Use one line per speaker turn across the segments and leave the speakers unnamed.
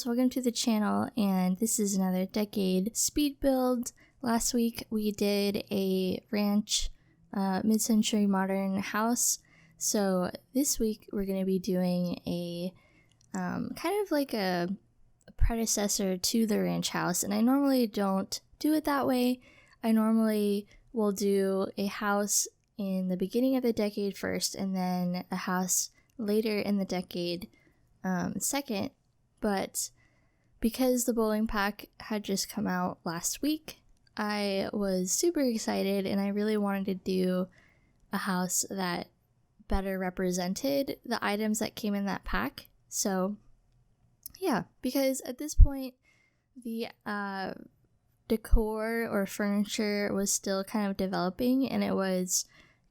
Welcome to the channel, and this is another decade speed build. Last week we did a ranch mid-century modern house, so this week we're going to be doing a kind of like a predecessor to the ranch house, and I normally don't do it that way. I normally will do a house in the beginning of the decade first, and then a house later in the decade second, but because the bowling pack had just come out last week, I was super excited and I really wanted to do a house that better represented the items that came in that pack. So yeah, because at this point the decor or furniture was still kind of developing and it was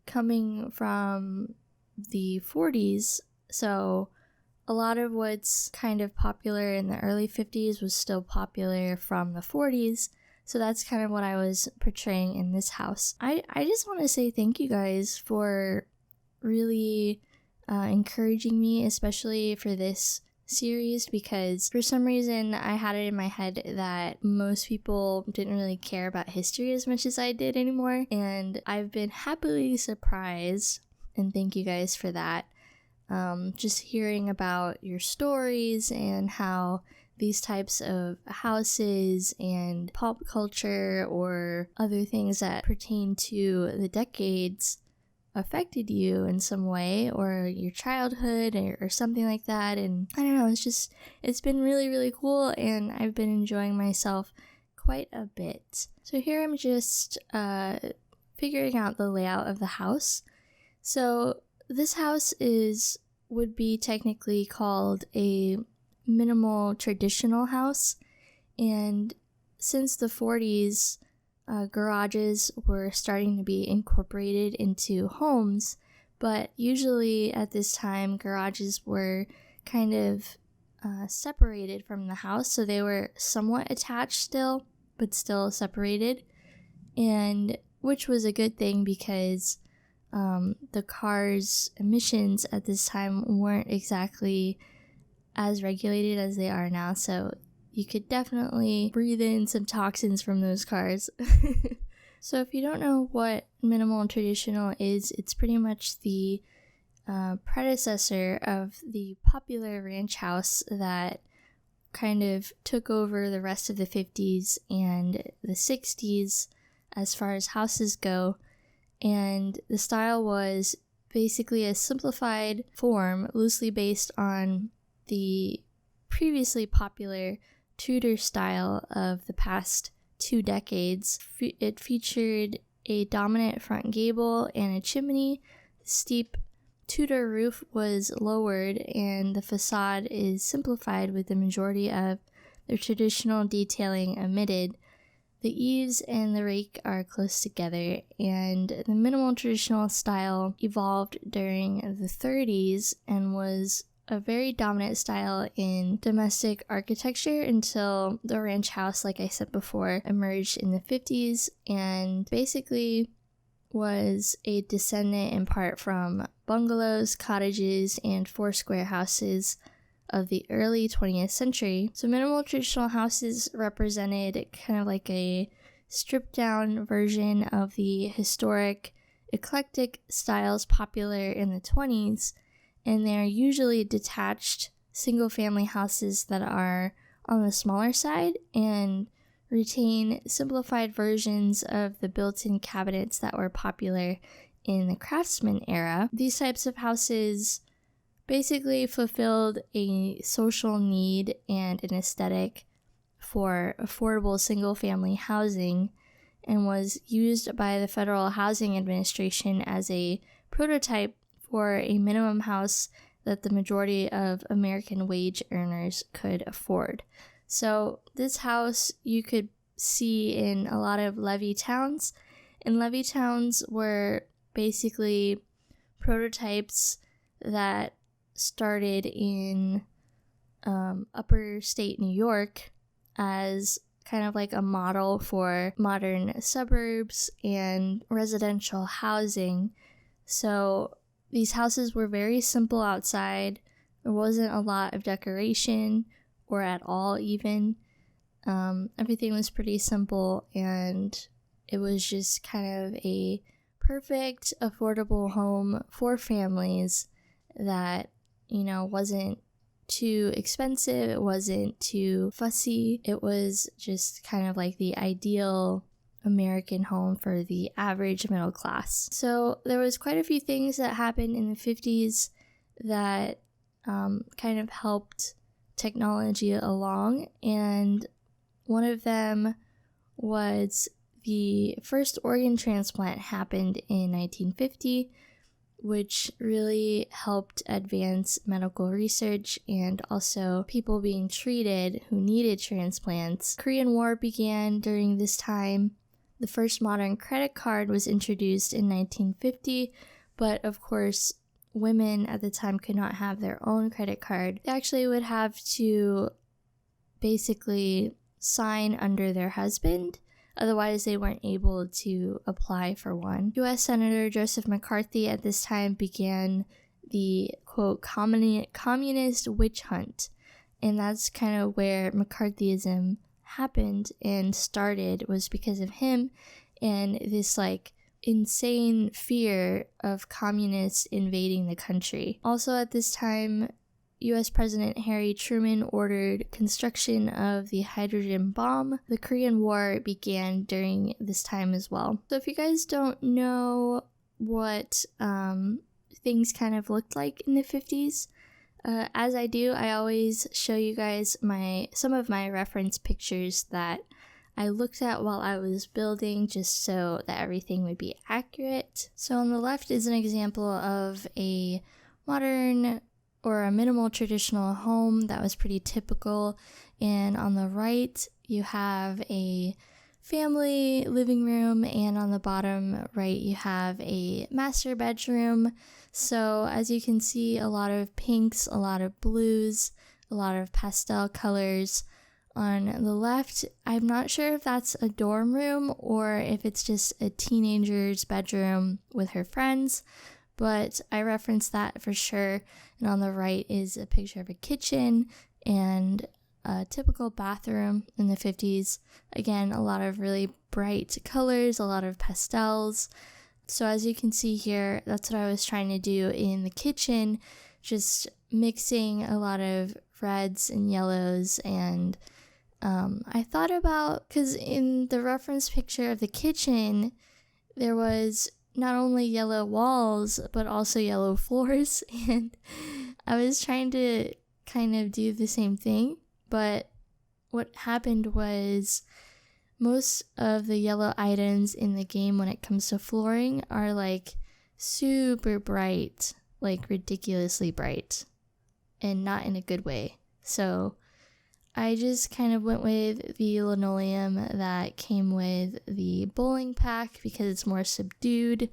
coming from the 40s, so a lot of what's kind of popular in the early 50s was still popular from the 40s, so that's kind of what I was portraying in this house. I just want to say thank you guys for really encouraging me, especially for this series, because for some reason I had it in my head that most people didn't really care about history as much as I did anymore, and I've been happily surprised, and thank you guys for that. Just hearing about your stories and how these types of houses and pop culture or other things that pertain to the decades affected you in some way, or your childhood or something like that. And I don't know, it's been really, really cool, and I've been enjoying myself quite a bit. So here I'm just figuring out the layout of the house. So this house would be technically called a minimal traditional house, and since the 40s, garages were starting to be incorporated into homes, but usually at this time garages were kind of separated from the house, so they were somewhat attached still, but still separated, and which was a good thing because the cars' emissions at this time weren't exactly as regulated as they are now, so you could definitely breathe in some toxins from those cars. So if you don't know what minimal and traditional is, it's pretty much the predecessor of the popular ranch house that kind of took over the rest of the 50s and the 60s as far as houses go. And the style was basically a simplified form loosely based on the previously popular Tudor style of the past 2 decades. It featured a dominant front gable and a chimney. The steep Tudor roof was lowered, and the facade is simplified with the majority of the traditional detailing omitted. The eaves and the rake are close together, and the minimal traditional style evolved during the 30s and was a very dominant style in domestic architecture until the ranch house, like I said before, emerged in the 50s and basically was a descendant in part from bungalows, cottages, and four-square houses of the early 20th century. So minimal traditional houses represented kind of like a stripped-down version of the historic eclectic styles popular in the 20s, and they're usually detached single-family houses that are on the smaller side and retain simplified versions of the built-in cabinets that were popular in the Craftsman era. These types of houses basically fulfilled a social need and an aesthetic for affordable single-family housing, and was used by the Federal Housing Administration as a prototype for a minimum house that the majority of American wage earners could afford. So this house you could see in a lot of levee towns, and levee towns were basically prototypes that started in upper state New York as kind of like a model for modern suburbs and residential housing. So these houses were very simple outside. There wasn't a lot of decoration, or at all even. Everything was pretty simple, and it was just kind of a perfect, affordable home for families that, wasn't too expensive, it wasn't too fussy. It was just kind of like the ideal American home for the average middle class. So there was quite a few things that happened in the 50s that kind of helped technology along, and one of them was the first organ transplant happened in 1950, which really helped advance medical research and also people being treated who needed transplants. Korean War began during this time. The first modern credit card was introduced in 1950, but of course, women at the time could not have their own credit card. They actually would have to basically sign under their husband. Otherwise, they weren't able to apply for one. U.S. Senator Joseph McCarthy at this time began the, quote, communist witch hunt. And that's kind of where McCarthyism happened and started, was because of him and this, insane fear of communists invading the country. Also at this time, U.S. President Harry Truman ordered construction of the hydrogen bomb. The Korean War began during this time as well. So if you guys don't know what things kind of looked like in the 50s, as I do, I always show you guys some of my reference pictures that I looked at while I was building, just so that everything would be accurate. So on the left is an example of a modern or a minimal traditional home that was pretty typical, and on the right you have a family living room, and on the bottom right you have a master bedroom. So as you can see, a lot of pinks, a lot of blues, a lot of pastel colors. On the left, I'm not sure if that's a dorm room or if it's just a teenager's bedroom with her friends, but I referenced that for sure. And on the right is a picture of a kitchen and a typical bathroom in the 50s. Again, a lot of really bright colors, a lot of pastels. So as you can see here, that's what I was trying to do in the kitchen, just mixing a lot of reds and yellows. And I thought about, because in the reference picture of the kitchen, there was not only yellow walls, but also yellow floors, and I was trying to kind of do the same thing, but what happened was most of the yellow items in the game when it comes to flooring are super bright, ridiculously bright, and not in a good way. So I just kind of went with the linoleum that came with the bowling pack because it's more subdued,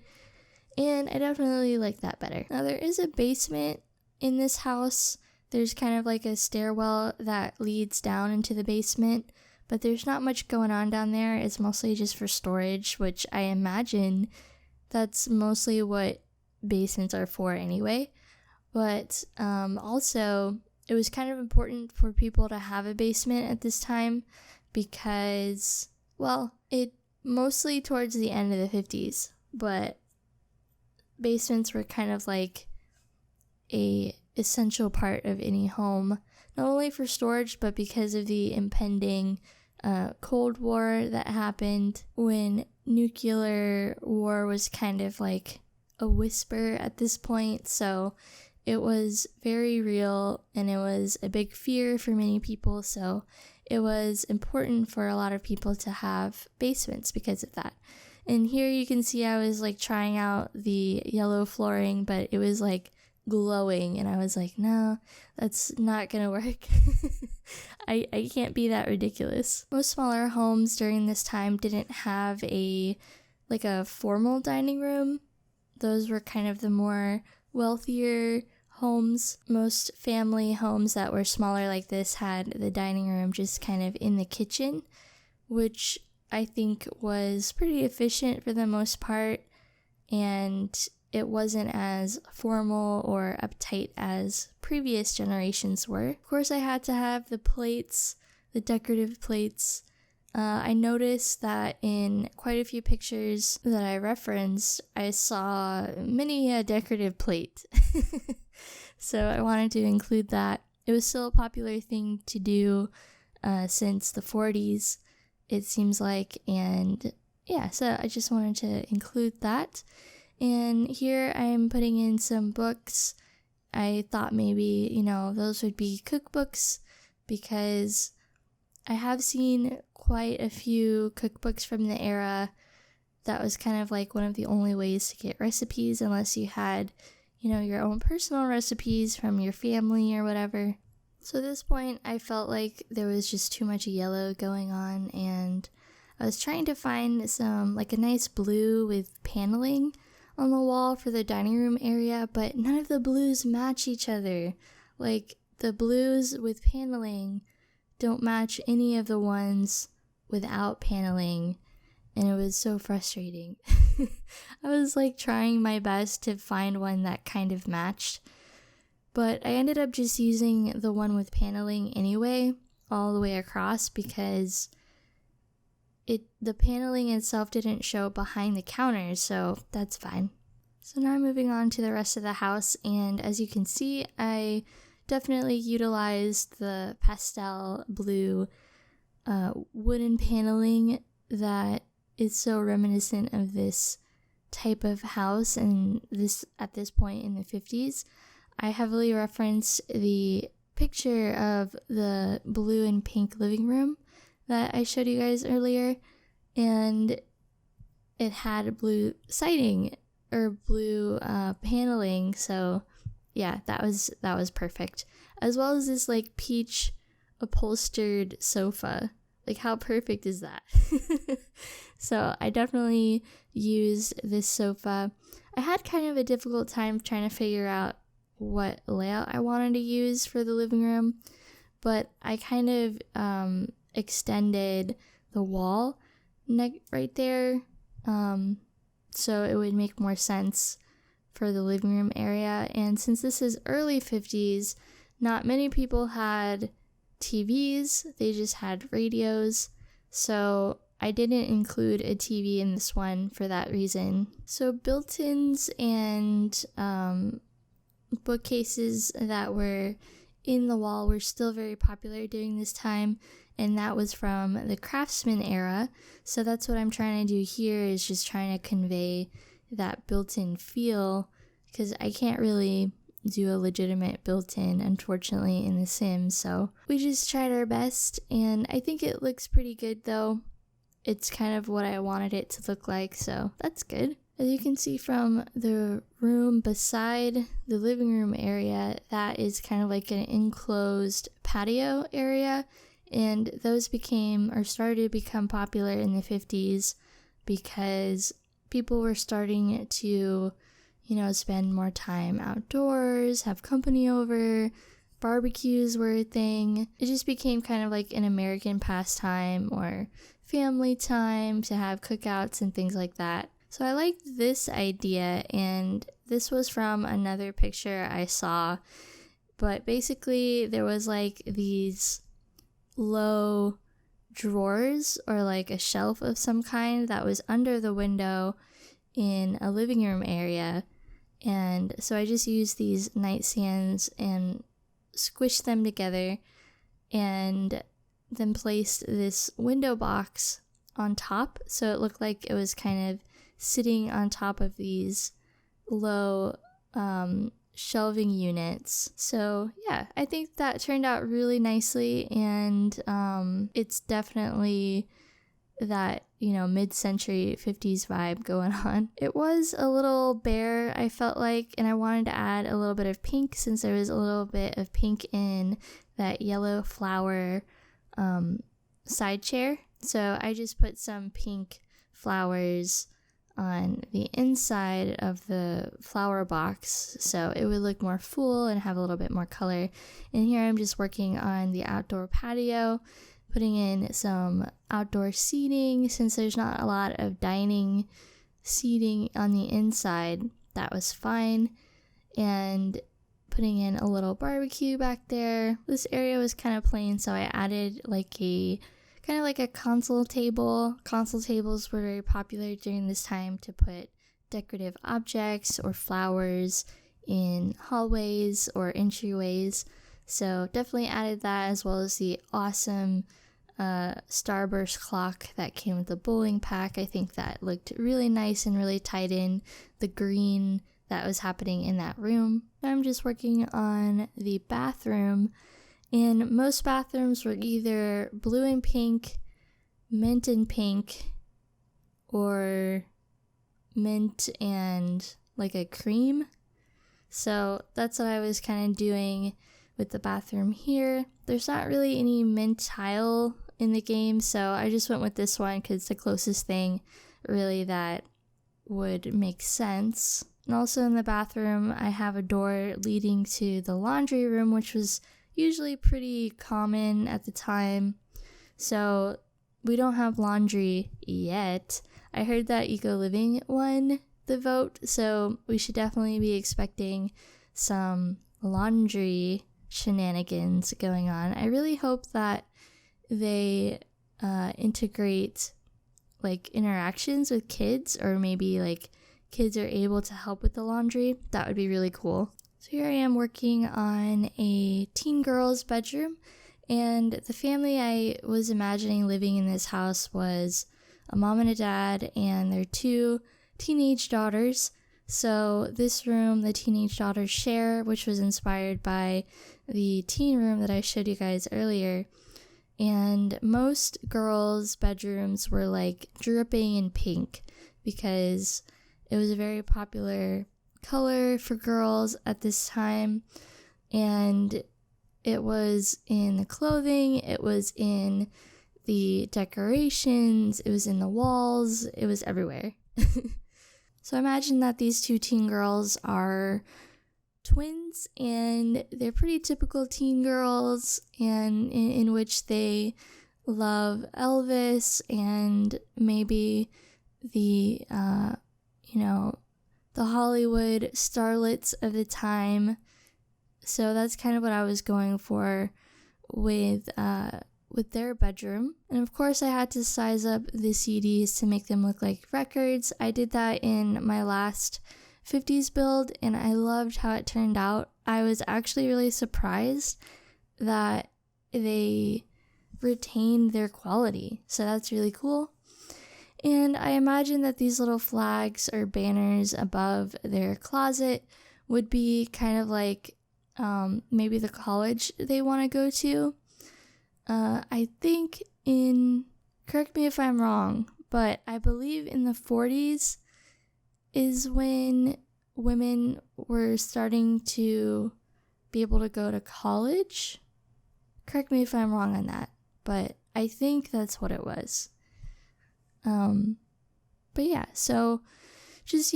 and I definitely like that better. Now there is a basement in this house. There's kind of like a stairwell that leads down into the basement, but there's not much going on down there. It's mostly just for storage, which I imagine that's mostly what basements are for anyway. But also, it was kind of important for people to have a basement at this time because, it mostly towards the end of the 50s, but basements were kind of like a essential part of any home, not only for storage, but because of the impending Cold War that happened when nuclear war was kind of like a whisper at this point. So it was very real, and it was a big fear for many people, so it was important for a lot of people to have basements because of that. And here you can see I was trying out the yellow flooring, but it was glowing, and I was like, no, that's not gonna work. I can't be that ridiculous. Most smaller homes during this time didn't have a formal dining room. Those were kind of the more wealthier homes. Most family homes that were smaller like this had the dining room just kind of in the kitchen, which I think was pretty efficient for the most part, and it wasn't as formal or uptight as previous generations were. Of course, I had to have the plates, the decorative plates. I noticed that in quite a few pictures that I referenced, I saw many a decorative plate. So I wanted to include that. It was still a popular thing to do since the 40s, it seems like. And yeah, so I just wanted to include that. And here I'm putting in some books. I thought maybe, those would be cookbooks because I have seen quite a few cookbooks from the era. That was kind of like one of the only ways to get recipes, unless you had, your own personal recipes from your family or whatever. So at this point, I felt like there was just too much yellow going on, and I was trying to find some, a nice blue with paneling on the wall for the dining room area, but none of the blues match each other. The blues with paneling don't match any of the ones without paneling, and it was so frustrating. I was trying my best to find one that kind of matched, but I ended up just using the one with paneling anyway, all the way across, because the paneling itself didn't show behind the counters, so that's fine. So now moving on to the rest of the house, and as you can see, I definitely utilized the pastel blue wooden paneling that is so reminiscent of this type of house, and at this point in the 50s. I heavily referenced the picture of the blue and pink living room that I showed you guys earlier, and it had blue siding or blue paneling, so yeah, that was perfect. As well as this peach upholstered sofa. How perfect is that? So I definitely used this sofa. I had kind of a difficult time trying to figure out what layout I wanted to use for the living room, but I kind of extended the wall right there, so it would make more sense for the living room area. And since this is early 50s, not many people had TVs, they just had radios, so I didn't include a TV in this one for that reason. So built-ins and bookcases that were in the wall were still very popular during this time, and that was from the Craftsman era. So that's what I'm trying to do here, is just trying to convey that built-in feel, because I can't really do a legitimate built-in, unfortunately, in The Sims, so we just tried our best, and I think it looks pretty good though. It's kind of what I wanted it to look like, so that's good. As you can see from the room beside the living room area, that is kind of like an enclosed patio area, and those started to become popular in the 50s because people were starting to, spend more time outdoors, have company over, barbecues were a thing. It just became kind of like an American pastime or family time to have cookouts and things like that. So I liked this idea, and this was from another picture I saw, but basically there was these low drawers or a shelf of some kind that was under the window in a living room area, and so I just used these nightstands and squished them together and then placed this window box on top, so it looked like it was kind of sitting on top of these low shelving units. So yeah, I think that turned out really nicely, and it's definitely that, mid-century 50s vibe going on. It was a little bare, I felt like, and I wanted to add a little bit of pink since there was a little bit of pink in that yellow flower side chair. So I just put some pink flowers on the inside of the flower box so it would look more full and have a little bit more color. And here I'm just working on the outdoor patio, putting in some outdoor seating since there's not a lot of dining seating on the inside. That was fine. And putting in a little barbecue back there. This area was kind of plain, so I added like a console table. Console tables were very popular during this time to put decorative objects or flowers in hallways or entryways. So definitely added that, as well as the awesome starburst clock that came with the bowling pack. I think that looked really nice and really tied in the green that was happening in that room. I'm just working on the bathroom, and most bathrooms were either blue and pink, mint and pink, or mint and like a cream. So that's what I was kind of doing with the bathroom here. There's not really any mint tile in the game, so I just went with this one because it's the closest thing really that would make sense. And also in the bathroom, I have a door leading to the laundry room, which was usually pretty common at the time. So we don't have laundry yet. I heard that Eco Living won the vote, so we should definitely be expecting some laundry shenanigans going on. I really hope that they integrate like interactions with kids, or maybe like kids are able to help with the laundry. That would be really cool. So here I am working on a teen girl's bedroom, and the family I was imagining living in this house was a mom and a dad and their 2 teenage daughters. So this room the teenage daughters share, which was inspired by the teen room that I showed you guys earlier. And most girls' bedrooms were like dripping in pink because it was a very popular color for girls at this time. And it was in the clothing, it was in the decorations, it was in the walls, it was everywhere. So imagine that these 2 teen girls are twins, and they're pretty typical teen girls, and in which they love Elvis and maybe the the Hollywood starlets of the time. So that's kind of what I was going for with their bedroom. And of course I had to size up the CDs to make them look like records. I did that in my last 50s build, and I loved how it turned out. I was actually really surprised that they retained their quality, so that's really cool. And I imagine that these little flags or banners above their closet would be kind of like maybe the college they want to go to. I think correct me if I'm wrong, but I believe in the 40s is when women were starting to be able to go to college. Correct me if I'm wrong on that, but I think that's what it was. But yeah, so just,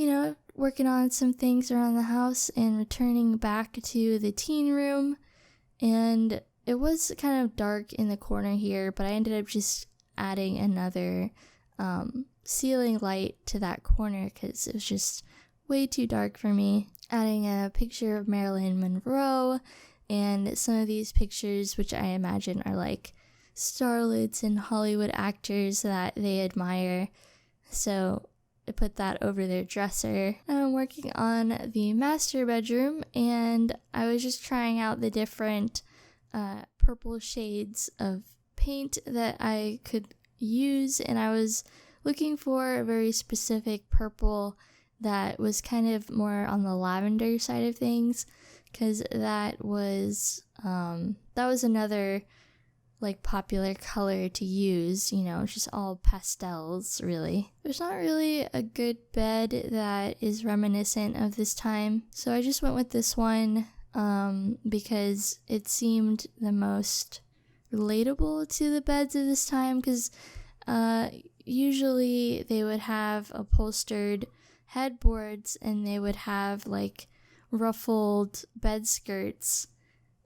working on some things around the house and returning back to the teen room. And it was kind of dark in the corner here, but I ended up just adding another ceiling light to that corner because it was just way too dark for me. Adding a picture of Marilyn Monroe and some of these pictures, which I imagine are like starlets and Hollywood actors that they admire. So I put that over their dresser. I'm working on the master bedroom, and I was just trying out the different purple shades of paint that I could use, and I was looking for a very specific purple that was kind of more on the lavender side of things, because that was another like popular color to use, just all pastels really. There's not really a good bed that is reminiscent of this time, so I just went with this one. because it seemed the most relatable to the beds of this time, because usually they would have upholstered headboards and they would have like ruffled bed skirts,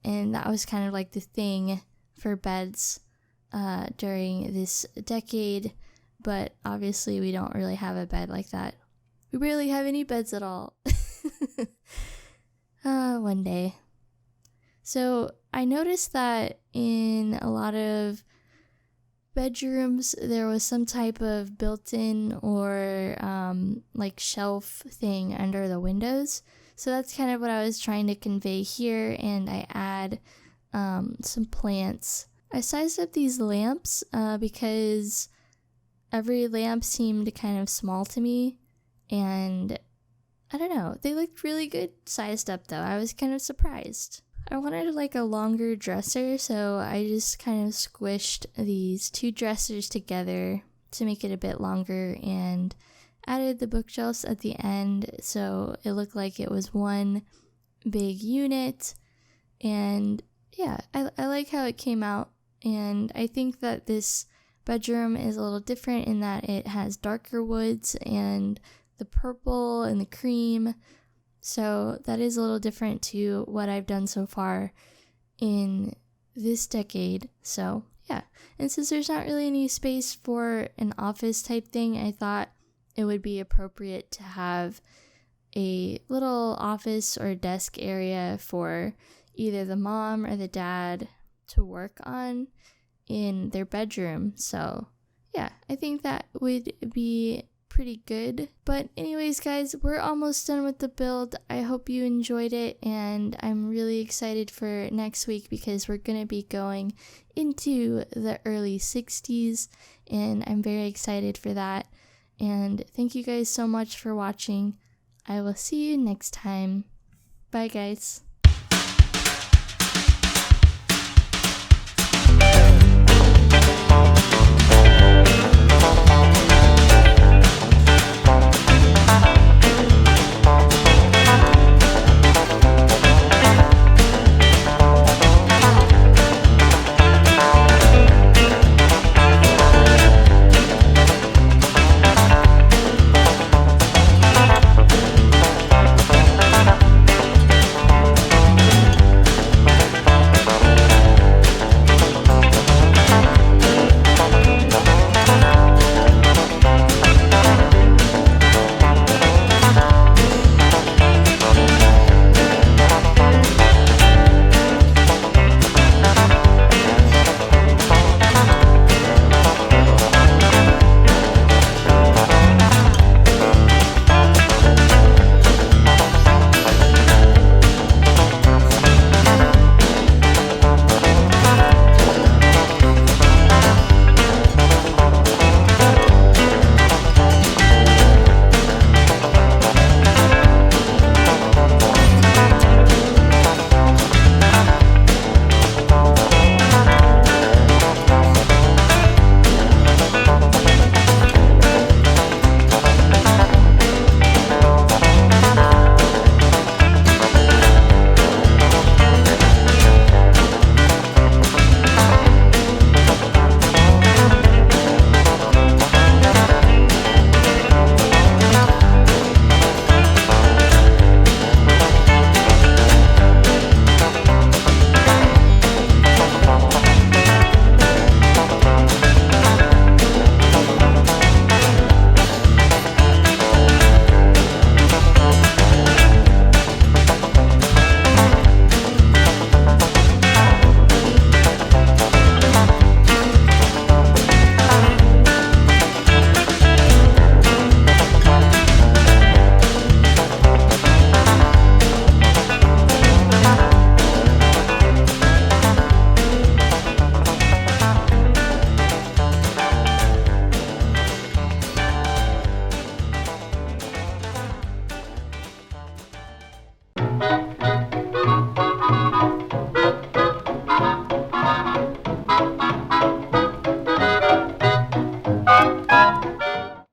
and that was kind of like the thing for beds during this decade. But obviously we don't really have a bed like that. We barely have any beds at all. One day. So I noticed that in a lot of bedrooms there was some type of built-in or like shelf thing under the windows. So that's kind of what I was trying to convey here, and I add some plants. I sized up these lamps because every lamp seemed kind of small to me, and I don't know, they looked really good sized up though. I was kind of surprised. I wanted like a longer dresser, so I just kind of squished these two dressers together to make it a bit longer and added the bookshelves at the end, so it looked like it was one big unit. And yeah, I like how it came out, and I think that this bedroom is a little different in that it has darker woods and the purple and the cream, so that is a little different to what I've done so far in this decade. So yeah, and since there's not really any space for an office type thing, I thought it would be appropriate to have a little office or desk area for either the mom or the dad to work on in their bedroom. So yeah, I think that would be pretty good. But anyways, guys, we're almost done with the build. I hope you enjoyed it, and I'm really excited for next week because we're gonna be going into the early 60s, and I'm very excited for that. And thank you guys so much for watching. I will see you next time. Bye, guys.